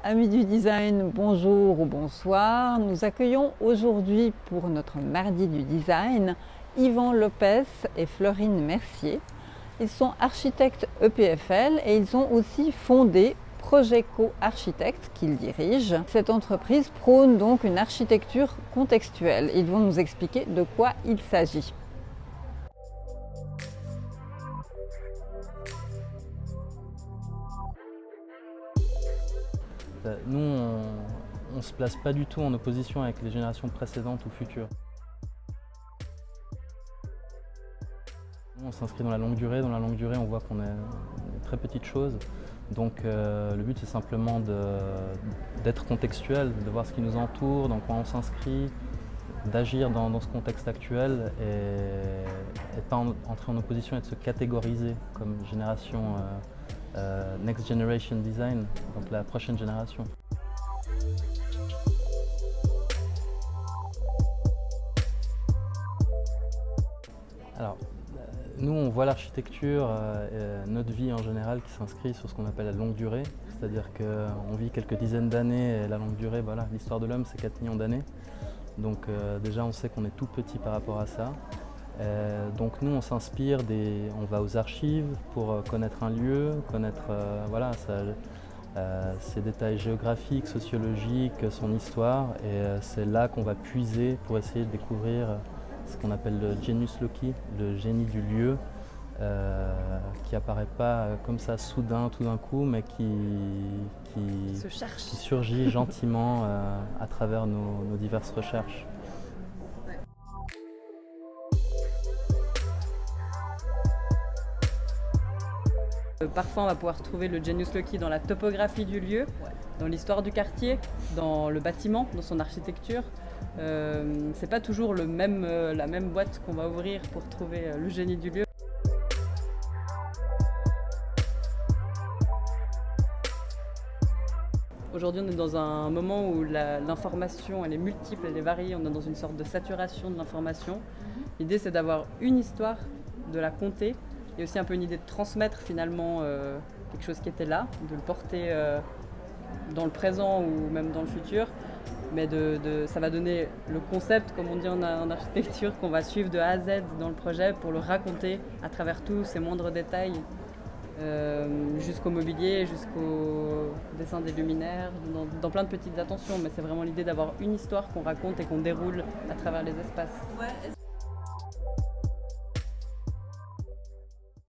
Amis du design, bonjour ou bonsoir. Nous accueillons aujourd'hui pour notre mardi du design Yvan Lopez et Florine Mercier. Ils sont architectes EPFL et ils ont aussi fondé Progeco Architectes qu'ils dirigent. Cette entreprise prône donc une architecture contextuelle. Ils vont nous expliquer de quoi il s'agit. Nous, on ne se place pas du tout en opposition avec les générations précédentes ou futures. Nous, on s'inscrit dans la longue durée. Dans la longue durée, on voit qu'on est des très petites choses. Donc le but, c'est simplement d'être contextuel, de voir ce qui nous entoure, dans quoi on s'inscrit, d'agir dans ce contexte actuel et pas entrer en opposition et de se catégoriser comme génération Next Generation Design, donc la prochaine génération. Alors, nous on voit l'architecture, notre vie en général qui s'inscrit sur ce qu'on appelle la longue durée, c'est-à-dire qu'on vit quelques dizaines d'années et la longue durée, voilà, l'histoire de l'homme c'est 4 millions d'années. Donc déjà on sait qu'on est tout petit par rapport à ça. Donc nous on s'inspire, on va aux archives pour connaître un lieu, connaître voilà, ses détails géographiques, sociologiques, son histoire, et c'est là qu'on va puiser pour essayer de découvrir ce qu'on appelle le genius loci, le génie du lieu, qui apparaît pas comme ça soudain tout d'un coup, mais qui surgit gentiment à travers nos diverses recherches. Parfois, on va pouvoir trouver le genius loci dans la topographie du lieu, dans l'histoire du quartier, dans le bâtiment, dans son architecture. C'est pas toujours la même boîte qu'on va ouvrir pour trouver le génie du lieu. Aujourd'hui, on est dans un moment où l'information elle est multiple, elle est variée, on est dans une sorte de saturation de l'information. L'idée, c'est d'avoir une histoire, de la compter. Il y a aussi un peu une idée de transmettre finalement quelque chose qui était là, de le porter dans le présent ou même dans le futur. Mais ça va donner le concept, comme on dit en architecture, qu'on va suivre de A à Z dans le projet pour le raconter à travers tous ces moindres détails, jusqu'au mobilier, jusqu'au dessin des luminaires, dans plein de petites attentions. Mais c'est vraiment l'idée d'avoir une histoire qu'on raconte et qu'on déroule à travers les espaces.